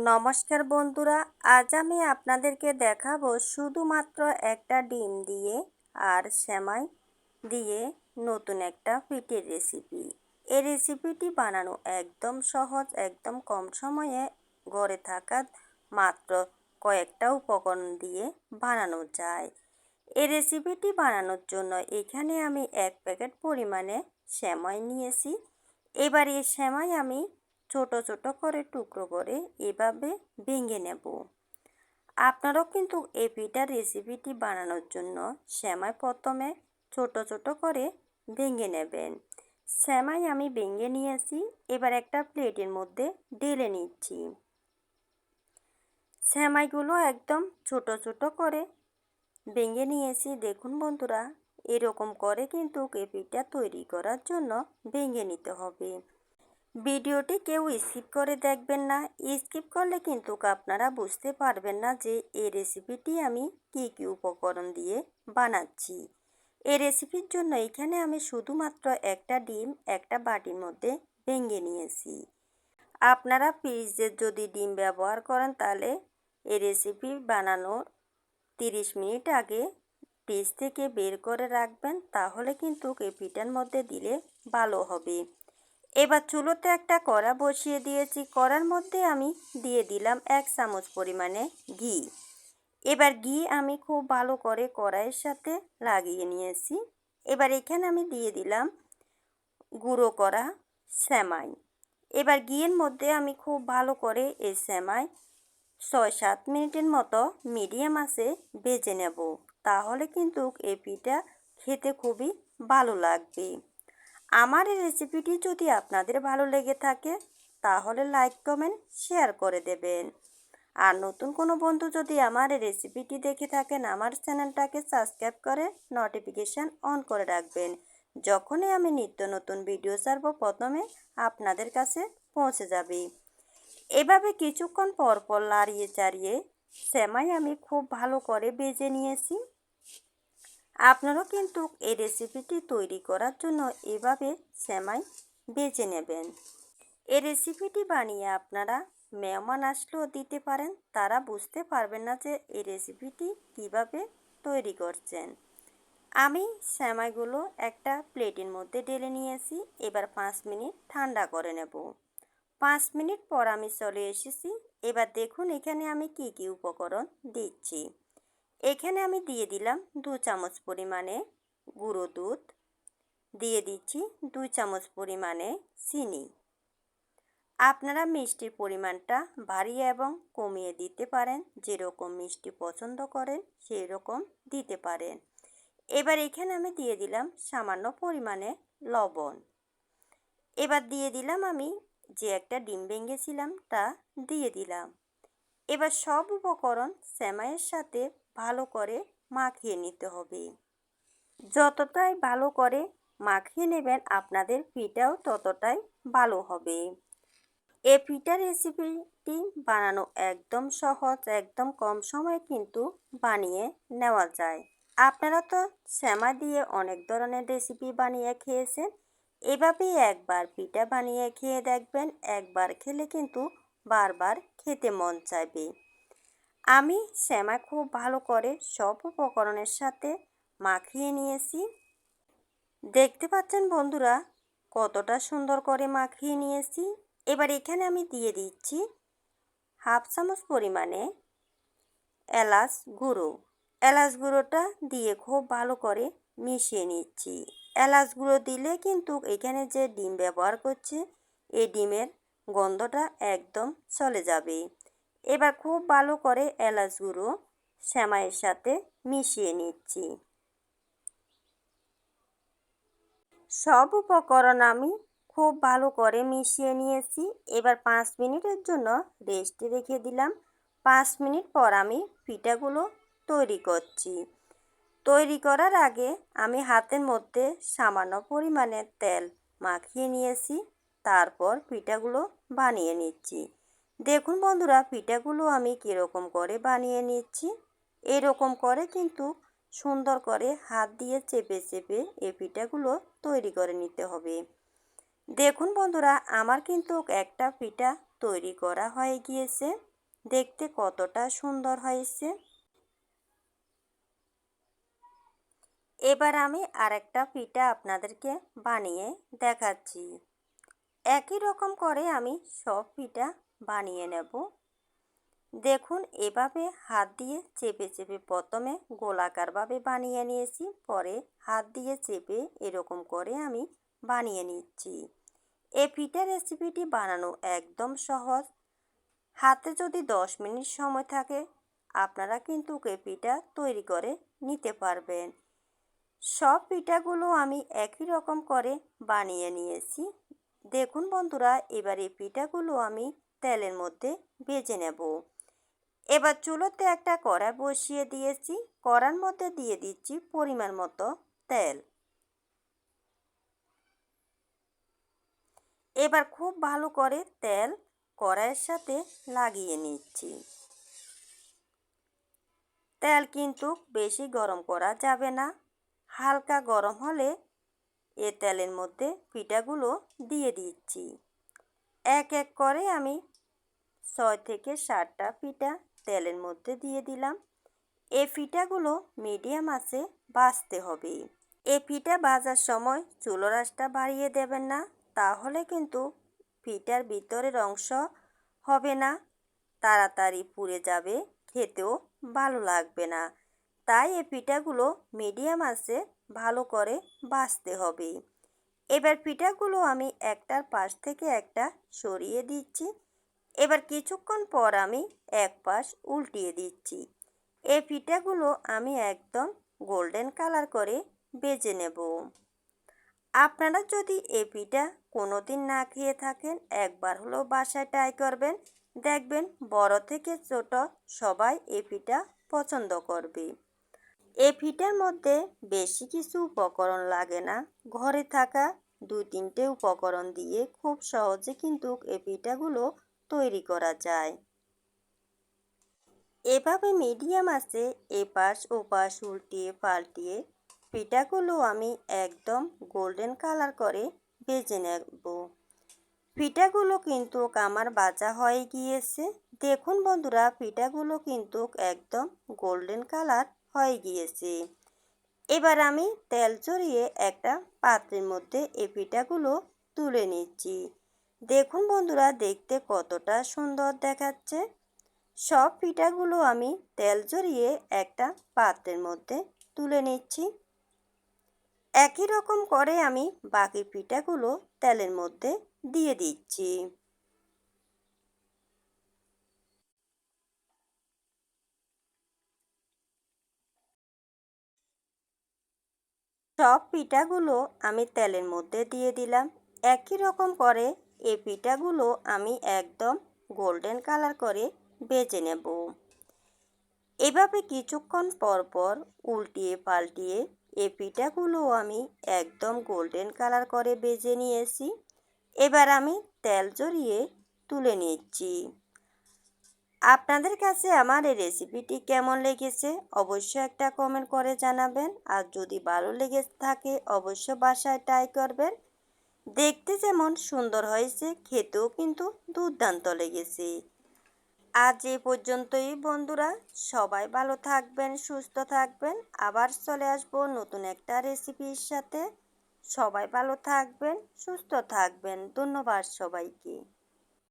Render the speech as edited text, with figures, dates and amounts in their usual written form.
নমস্কার বন্ধুরা, আজ আমি আপনাদেরকে দেখাবো শুধুমাত্র একটা ডিম দিয়ে আর সেমাই দিয়ে নতুন একটা পিঠের রেসিপি। এই রেসিপিটি বানানো একদম সহজ, একদম কম সময়ে ঘরে থাকা মাত্র কয়েকটা উপকরণ দিয়ে বানানো যায়। এই রেসিপিটি বানানোর জন্য এখানে আমি 1 প্যাকেট পরিমাণে সেমাই নিয়েছি। এবার এই সেমাই আমি ছোট ছোট করে টুকরো করে এভাবে ভেঙে নেব। আপনারাও কিন্তু এই পিঠার রেসিপিটি বানানোর জন্য সেমাই প্রথমে ছোট ছোট করে ভেঙে নেবেন। সেমাই আমি ভেঙে নিয়েছি, এবার একটা প্লেটের মধ্যে ঢেলে নিচ্ছি। সেমাইগুলো একদম ছোট ছোট করে ভেঙে নিয়েছি। দেখুন বন্ধুরা, এরকম করে কিন্তু এই পিঠা তৈরি করার জন্য ভেঙে নিতে হবে। ভিডিওটি কেউ স্কিপ করে দেখবেন না, স্কিপ করলে কিন্তু আপনারা বুঝতে পারবেন না যে এই রেসিপিটি আমি কি উপকরণ দিয়ে বানাচ্ছি। এই রেসিপির জন্য এখানে আমি শুধুমাত্র একটা ডিম একটা বাটির মধ্যে ভেঙে নিয়েছি। আপনারা ফ্রিজে যদি ডিম ব্যবহার করেন তাহলে এই রেসিপি বানানোর 30 মিনিট আগে ফ্রিজ থেকে বের করে রাখবেন, তাহলে কিন্তু এই পিঠার মধ্যে দিলে ভালো হবে। এবার চুলোতে একটা কড়া বসিয়ে দিয়েছি। কড়ার মধ্যে আমি দিয়ে দিলাম 1 চামচ পরিমাণে ঘি। এবার ঘি আমি খুব ভালো করে কড়াইয়ের সাথে লাগিয়ে নিয়েছি। এবার এখানে আমি দিয়ে দিলাম গুঁড়ো করা সেমাই। এবার ঘিয়ের মধ্যে আমি খুব ভালো করে এই সেমাই 6-7 মিনিটের মতো মিডিয়াম আঁচে ভেজে নেব, তাহলে কিন্তু এই পিঠা খেতে খুবই ভালো লাগবে। আমার এই রেসিপিটি যদি আপনাদের ভালো লেগে থাকে তাহলে লাইক কমেন্ট শেয়ার করে দেবেন। আর নতুন কোনো বন্ধু যদি আমার এই রেসিপিটি দেখে থাকেন, আমার চ্যানেলটাকে সাবস্ক্রাইব করে নোটিফিকেশান অন করে রাখবেন। যখনই আমি নিত্য নতুন ভিডিও ছাড়ব প্রথমে আপনাদের কাছে পৌঁছে যাবে। এভাবে কিছুক্ষণ পর পর লাড়িয়ে চাড়িয়ে সেমাই আমি খুব ভালো করে ভেজে নিয়েছি। আপনারাও কিন্তু এই রেসিপিটি তৈরি করার জন্য এভাবে সেমাই ভেজে নেবেন। এই রেসিপিটি বানিয়ে আপনারা মেহমান আসলেও দিতে পারেন, তারা বুঝতে পারবেন না যে এই রেসিপিটি কিভাবে তৈরি করছেন। আমি সেমাইগুলো একটা প্লেটের মধ্যে ঢেলে নিয়েছি। এবার 5 মিনিট ঠান্ডা করে নেব। 5 মিনিট পর আমি চলে এসেছি। এবার দেখুন এখানে আমি কি উপকরণ দিচ্ছি। এখানে আমি দিয়ে দিলাম 2 চামচ পরিমাণে গুঁড়ো দুধ, দিয়ে দিচ্ছি 2 চামচ পরিমাণে চিনি। আপনারা মিষ্টির পরিমাণটা বাড়িয়ে এবং কমিয়ে দিতে পারেন, যেরকম মিষ্টি পছন্দ করেন সেই রকম দিতে পারেন। এবার এখানে আমি দিয়ে দিলাম সামান্য পরিমাণে লবণ। এবার দিয়ে দিলাম আমি যে একটা ডিম ভেঙেছিলাম তা দিয়ে দিলাম। এবার সব উপকরণ সেমাইয়ের সাথে ভালো করে মাখিয়ে নিতে হবে। যতটাই ভালো করে মাখিয়ে নেবেন আপনাদের পিঠাও ততটাই ভালো হবে। এই পিঠার রেসিপিটি বানানো একদম সহজ, একদম কম সময়ে কিন্তু বানিয়ে নেওয়া যায়। আপনারা তো সেমাই দিয়ে অনেক ধরনের রেসিপি বানিয়ে খেয়েছেন, এভাবেই একবার পিঠা বানিয়ে খেয়ে দেখবেন। একবার খেলে কিন্তু বারবার খেতে মন চাইবে। আমি সেমাই খুব ভালো করে সব উপকরণের সাথে মাখিয়ে নিয়েছি। দেখতে পাচ্ছেন বন্ধুরা কতটা সুন্দর করে মাখিয়ে নিয়েছি। এবার এখানে আমি দিয়ে দিচ্ছি 1/2 চামচ পরিমাণে এলাচ গুঁড়ো। এলাচ গুঁড়োটা দিয়ে খুব ভালো করে মিশিয়ে নিচ্ছি। এলাচ গুঁড়ো দিলে কিন্তু এখানে যে ডিম ব্যবহার করছি এই ডিমের গন্ধটা একদম চলে যাবে। এবার খুব ভালো করে এলাচ গুঁড়ো সেমাইয়ের সাথে মিশিয়ে নিচ্ছি। সব উপকরণ আমি খুব ভালো করে মিশিয়ে নিয়েছি। এবার 5 মিনিটের জন্য রেস্টে রেখে দিলাম। 5 মিনিট পর আমি পিঠাগুলো তৈরি করছি। তৈরি করার আগে আমি হাতের মধ্যে সামান্য পরিমাণে তেল মাখিয়ে নিয়েছি, তারপর পিঠাগুলো বানিয়ে নিচ্ছি। দেখুন বন্ধুরা পিঠাগুলো আমি কীরকম করে বানিয়ে নিচ্ছি। এরকম করে কিন্তু সুন্দর করে হাত দিয়ে চেপে চেপে এই পিঠাগুলো তৈরি করে নিতে হবে। দেখুন বন্ধুরা আমার কিন্তু একটা পিঠা তৈরি করা হয়ে গিয়েছে। দেখতে কতটা সুন্দর হয়েছে। এবার আমি আরেকটা পিঠা আপনাদেরকে বানিয়ে দেখাচ্ছি। একই রকম করে আমি সব পিঠা বানিয়ে নেব। দেখুন, এভাবে হাত দিয়ে চেপে চেপে প্রথমে গোলাকারভাবে বানিয়ে নিয়েছি, পরে হাত দিয়ে চেপে এরকম করে আমি বানিয়ে নিচ্ছি। এই পিঠা রেসিপিটি বানানো একদম সহজ। হাতে যদি 10 মিনিট সময় থাকে আপনারা কিন্তু এই পিঠা তৈরি করে নিতে পারবেন। সব পিঠাগুলো আমি একই রকম করে বানিয়ে নিয়েছি। দেখুন বন্ধুরা, এবার এই পিঠাগুলো আমি তেলের মধ্যে ভেজে নেব। এবার চুলোতে একটা কড়াই বসিয়ে দিয়েছি। কড়ার মধ্যে দিয়ে দিচ্ছি পরিমাণ মতো তেল। এবার খুব ভালো করে তেল কড়াইয়ের সাথে লাগিয়ে নিচ্ছি। তেল কিন্তু বেশি গরম করা যাবে না, হালকা গরম হলে এ তেলের মধ্যে পিঠাগুলো দিয়ে দিচ্ছি। এক এক করে আমি 6 থেকে 7টা পিঠা তেলের মধ্যে দিয়ে দিলাম। এই পিঠাগুলো মিডিয়াম আঁচে ভাজতে হবে। এই পিঠা ভাজার সময় চুলোর আঁচটা বাড়িয়ে দেবেন না, তাহলে কিন্তু পিঠার ভিতরের অংশ হবে না, তাড়াতাড়ি পুড়ে যাবে, খেতেও ভালো লাগবে না। তাই এই পিঠাগুলো মিডিয়াম আঁচে ভালো করে ভাজতে হবে। এবার পিঠাগুলো আমি একটার পাশ থেকে একটা সরিয়ে দিচ্ছি। এবার কিছুক্ষণ পর আমি এক পাশ উল্টিয়ে দিচ্ছি। এই পিঠাগুলো আমি একদম গোল্ডেন কালার করে ভেজে নেব। আপনারা যদি এই পিঠা কোনোদিন না খেয়ে থাকেন, একবার হলেও বাসায় ট্রাই করবেন। দেখবেন বড় থেকে ছোট সবাই এই পিঠা পছন্দ করবে। এই পিঠার মধ্যে বেশি কিছু উপকরণ লাগে না, ঘরে থাকা 2-3টে উপকরণ দিয়ে খুব সহজে কিন্তু এই পিঠাগুলো তৈরি করা যায়। এভাবে মিডিয়াম আঁচে এপাশ ওপাশ উল্টিয়ে পাল্টিয়ে পিঠাগুলো আমি একদম গোল্ডেন কালার করে ভেজে নেব। পিঠাগুলো কিন্তু আমার ভাজা হয়ে গিয়েছে। দেখুন বন্ধুরা, পিঠাগুলো কিন্তু একদম গোল্ডেন কালার হয়ে গিয়েছে। এবার আমি তেল ঝরিয়ে একটা পাত্রের মধ্যে এই পিঠাগুলো তুলে নিচ্ছি। দেখুন বন্ধুরা, দেখতে কতটা সুন্দর দেখাচ্ছে। সব পিঠাগুলো আমি তেল ঝরিয়ে একটা পাত্রের মধ্যে তুলে নিচ্ছি। একই রকম করে আমি বাকি পিঠাগুলো তেলের মধ্যে দিয়ে দিচ্ছি। সব পিঠাগুলো আমি তেলের মধ্যে দিয়ে দিলাম। একই রকম করে এই পিঠাগুলো আমি একদম গোল্ডেন কালার করে ভেজে নেব। এভাবে কিছুক্ষণ পর পর উল্টিয়ে পাল্টিয়ে এই পিঠাগুলো আমি একদম গোল্ডেন কালার করে ভেজে নিয়েছি। এবার আমি তেল ঝরিয়ে তুলে নিচ্ছি। আপনাদের কাছে আমার এই রেসিপিটি কেমন লেগেছে অবশ্যই একটা কমেন্ট করে জানাবেন। আর যদি ভালো লেগে থাকে অবশ্যই বাসায় ট্রাই করবেন। দেখতে যেমন সুন্দর হয়েছে, খেতেও কিন্তু দুর্দান্ত লেগেছে। আজ এই পর্যন্তই বন্ধুরা, সবাই ভালো থাকবেন, সুস্থ থাকবেন। আবার চলে আসবো নতুন একটা রেসিপির সাথে। সবাই ভালো থাকবেন, সুস্থ থাকবেন। ধন্যবাদ সবাইকে।